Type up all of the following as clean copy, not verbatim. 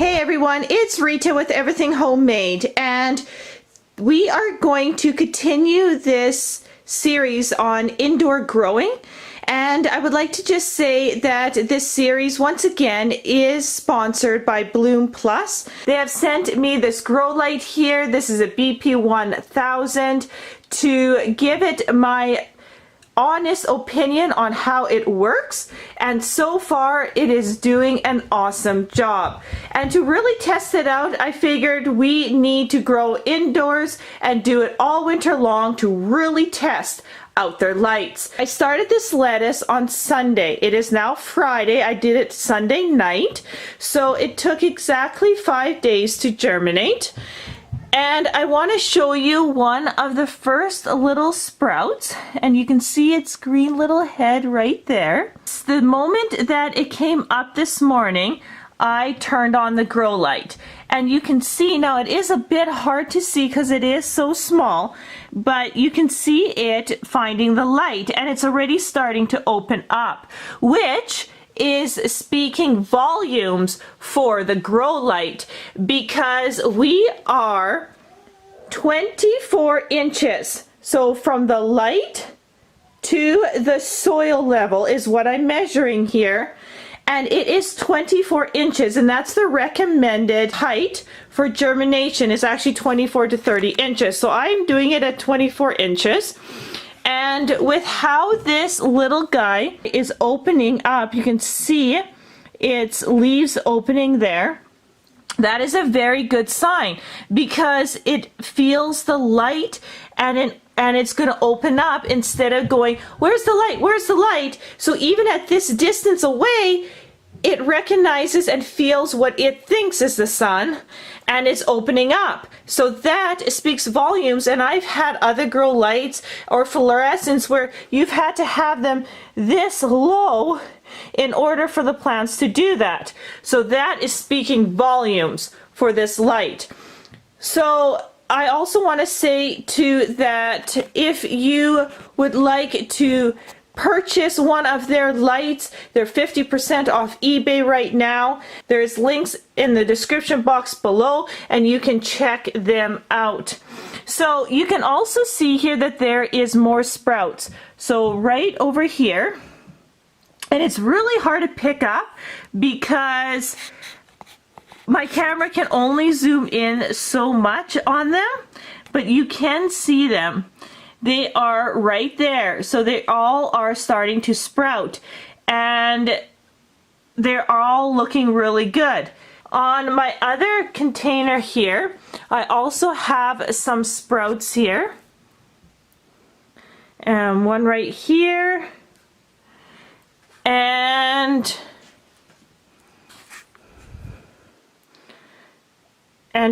Hey everyone, it's Rita with Everything Homemade, and we are going to continue this series on indoor growing. And I would like to just say that this series once again is sponsored by Bloom Plus. They have sent me this grow light here. This is a BP1000 to give it my honest opinion on how it works, and so far it is doing an awesome job. And to really test it out, I figured we need to grow indoors and do it all winter long to really test out their lights. I started this lettuce on Sunday. It is now Friday. I did it Sunday night, so it took exactly 5 days to germinate. And I want to show you one of the first little sprouts, and you can see its green little head right there. The moment that it came up this morning, I turned on the grow light, and you can see now it is a bit hard to see because it is so small, but you can see it finding the light, and it's already starting to open up, which is speaking volumes for the grow light, because we are 24 inches. So from the light to the soil level is what I'm measuring here, and it is 24 inches, and that's the recommended height for germination, is actually 24 to 30 inches. So I'm doing it at 24 inches. And with how this little guy is opening up, you can see its leaves opening there. That is a very good sign, because it feels the light, and it's going to open up instead of going, where's the light? Where's the light? So even at this distance away, it recognizes and feels what it thinks is the sun, and it's opening up. So that speaks volumes. And I've had other grow lights or fluorescents where you've had to have them this low in order for the plants to do that. So that is speaking volumes for this light. So I also want to say too that if you would like to purchase one of their lights, they're 50% off eBay right now. There's links in the description box below, and you can check them out. So you can also see here that there is more sprouts. So right over here, and it's really hard to pick up because my camera can only zoom in so much on them, but you can see them. They are right there. So they all are starting to sprout, and they're all looking really good. On my other container here, I also have some sprouts here, and one right here, and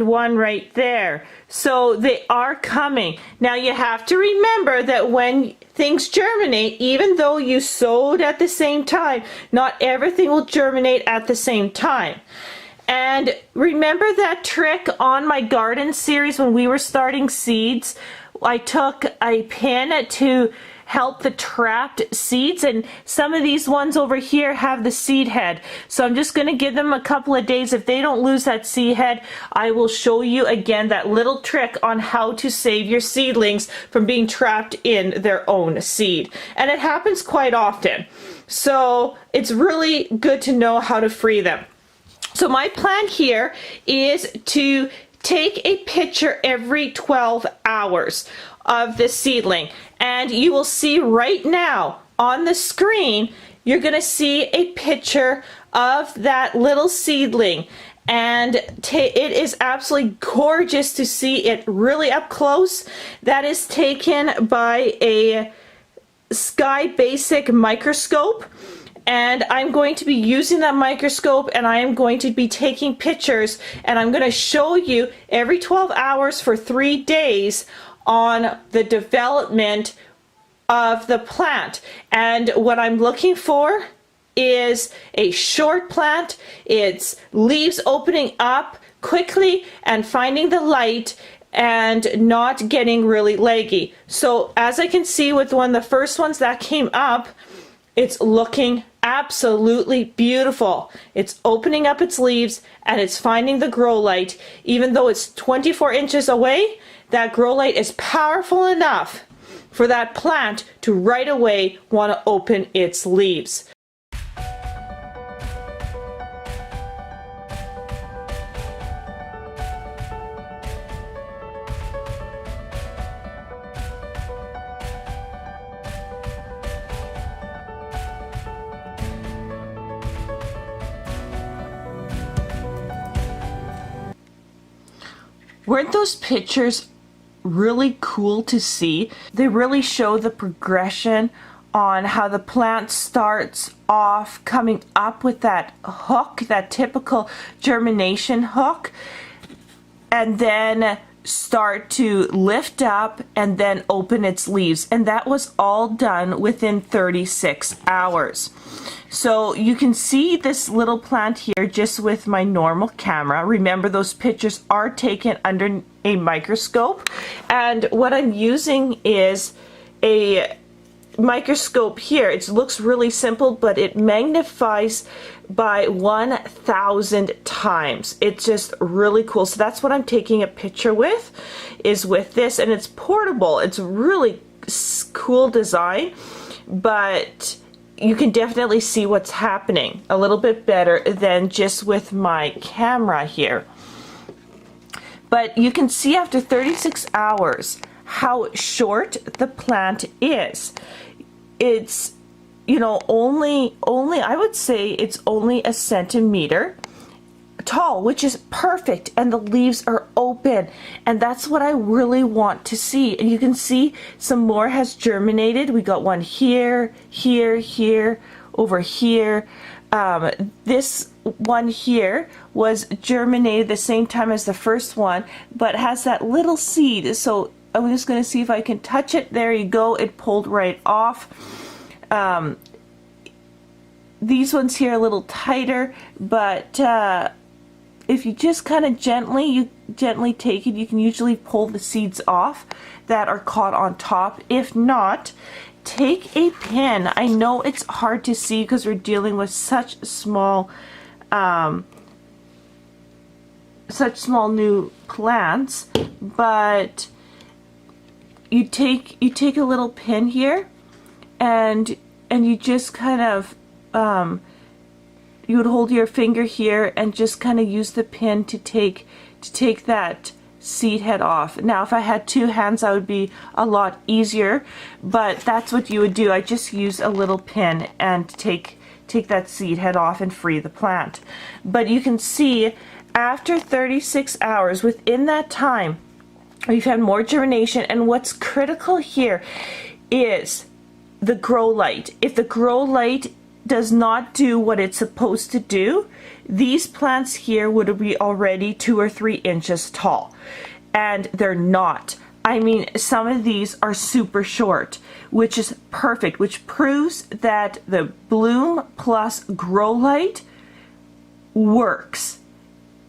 one right there. So they are coming. Now you have to remember that when things germinate, even though you sowed at the same time, not everything will germinate at the same time. And remember that trick on my garden series when we were starting seeds? I took a pin to help the trapped seeds, and some of these ones over here have the seed head. So I'm just going to give them a couple of days. If they don't lose that seed head, I will show you again that little trick on how to save your seedlings from being trapped in their own seed. And it happens quite often. So it's really good to know how to free them. So my plan here is to take a picture every 12 hours of the seedling, and you will see right now on the screen, you're going to see a picture of that little seedling, and it is absolutely gorgeous to see it really up close. That is taken by a Sky Basic microscope, and I'm going to be using that microscope, and I am going to be taking pictures, and I'm going to show you every 12 hours for 3 days on the development of the plant. And what I'm looking for is a short plant, its leaves opening up quickly and finding the light and not getting really leggy. So as I can see with one of the first ones that came up, it's looking Absolutely beautiful. It's opening up its leaves and it's finding the grow light. Even though it's 24 inches away, that grow light is powerful enough for that plant to right away want to open its leaves. Weren't those pictures really cool to see? They really show the progression on how the plant starts off coming up with that hook, that typical germination hook, and then start to lift up and then open its leaves. And that was all done within 36 hours. So you can see this little plant here just with my normal camera. Remember, those pictures are taken under a microscope, and what I'm using is a microscope here. It looks really simple, but it magnifies by 1,000 times. It's just really cool. So that's what I'm taking a picture with, is with this, and it's portable. It's really cool design, but you can definitely see what's happening a little bit better than just with my camera here. But you can see after 36 hours how short the plant is. It's, you know, only I would say it's only a centimeter tall, which is perfect, and the leaves are open, and that's what I really want to see. And you can see some more has germinated. We got one here, here, here, over here. This one here was germinated the same time as the first one, but has that little seed. So I'm just going to see if I can touch it. There you go. It pulled right off. These ones here are a little tighter, but if you just kind of gently take it, you can usually pull the seeds off that are caught on top. If not, take a pin. I know it's hard to see because we're dealing with such small new plants, but you take a little pin here, and you just kind of you would hold your finger here and just kind of use the pin to take that seed head off. Now if I had two hands, that would be a lot easier, but that's what you would do. I just use a little pin and take that seed head off and free the plant. But you can see after 36 hours, within that time, we've had more germination, and what's critical here is the grow light. If the grow light does not do what it's supposed to do, these plants here would be already 2 or 3 inches tall, and they're not. I mean, some of these are super short, which is perfect, which proves that the Bloom Plus grow light works,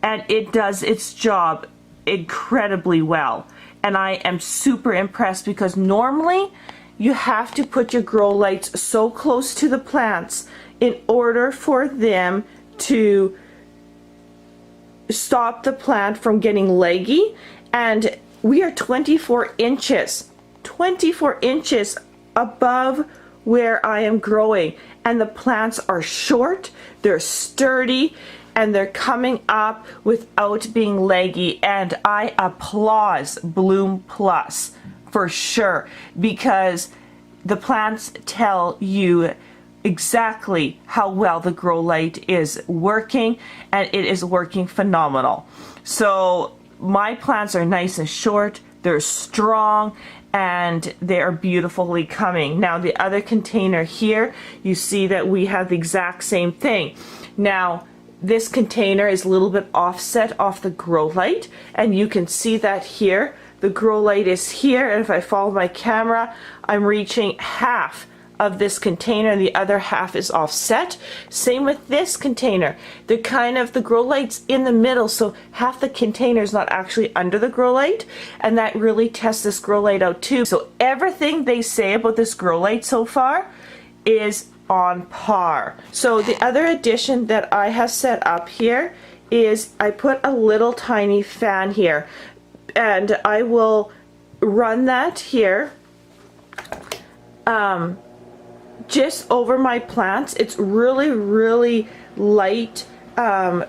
and it does its job incredibly well. And I am super impressed, because normally you have to put your grow lights so close to the plants in order for them to stop the plant from getting leggy. And we are 24 inches above where I am growing, and the plants are short, they're sturdy, and they're coming up without being leggy. And I applaud Bloom Plus for sure, because the plants tell you exactly how well the grow light is working, and it is working phenomenal. So my plants are nice and short, they're strong, and they are beautifully coming. Now the other container here, you see that we have the exact same thing. Now this container is a little bit offset off the grow light, and you can see that here. The grow light is here, and if I follow my camera, I'm reaching half of this container, and the other half is offset. Same with this container. The grow light's in the middle, so half the container is not actually under the grow light, and that really tests this grow light out too. So everything they say about this grow light so far is on par. So the other addition that I have set up here is I put a little tiny fan here, and I will run that here just over my plants. It's really light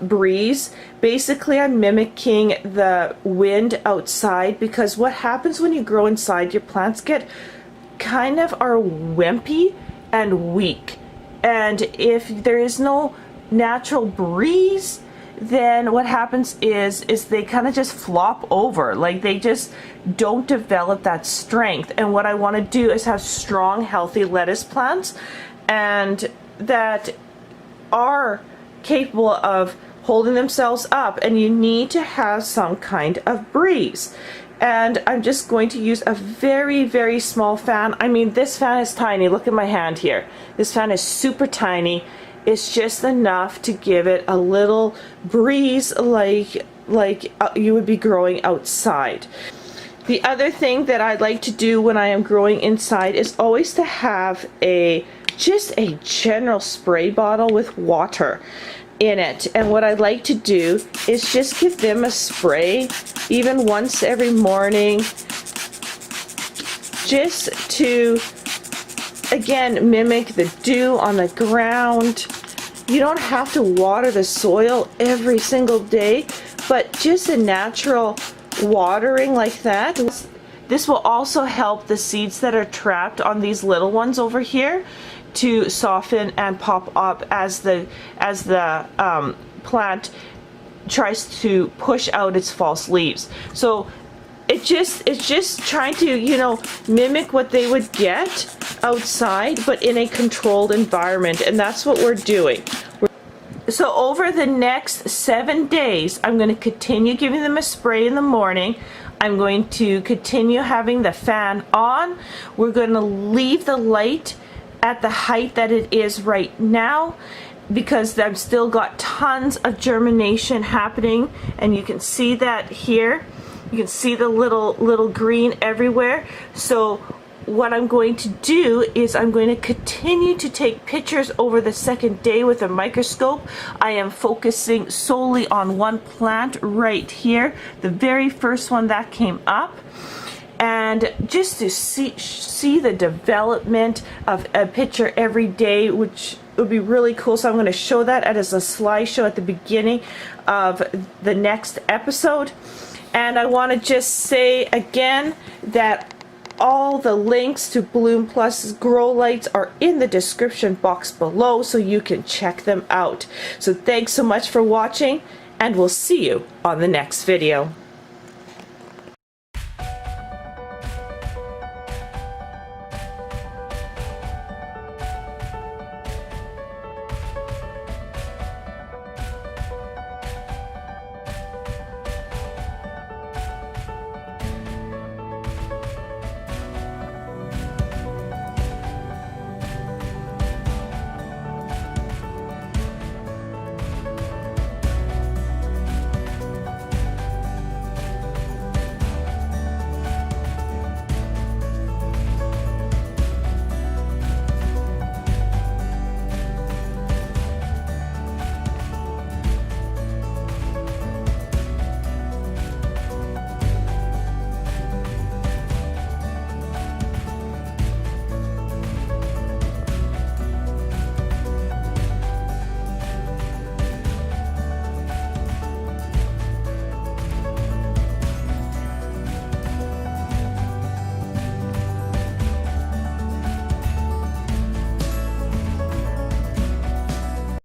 breeze. Basically, I'm mimicking the wind outside, because what happens when you grow inside, your plants get kind of are wimpy and weak, and if there is no natural breeze, then what happens is they kind of just flop over, like they just don't develop that strength. And what I want to do is have strong, healthy lettuce plants, and that are capable of holding themselves up, and you need to have some kind of breeze. And I'm just going to use a very small fan. I mean, this fan is tiny. Look at my hand here. This fan is super tiny. It's just enough to give it a little breeze, like you would be growing outside. The other thing that I like to do when I am growing inside is always to have just a general spray bottle with water in it. And what I like to do is just give them a spray even once every morning, just to again mimic the dew on the ground. You don't have to water the soil every single day, but just a natural watering like that. This will also help the seeds that are trapped on these little ones over here to soften and pop up as the plant tries to push out its false leaves. So it's just trying to, you know, mimic what they would get outside, but in a controlled environment, and that's what we're doing. So over the next 7 days, I'm going to continue giving them a spray in the morning. I'm going to continue having the fan on. We're going to leave the light at the height that it is right now, because I've still got tons of germination happening, and you can see that here. You can see the little green everywhere. So what I'm going to do is I'm going to continue to take pictures over the second day with a microscope. I am focusing solely on one plant right here, the very first one that came up, and just to see the development of a picture every day, which would be really cool. So I'm going to show that as a slideshow at the beginning of the next episode. And I want to just say again that all the links to Bloom Plus's grow lights are in the description box below, so you can check them out. So thanks so much for watching, and we'll see you on the next video.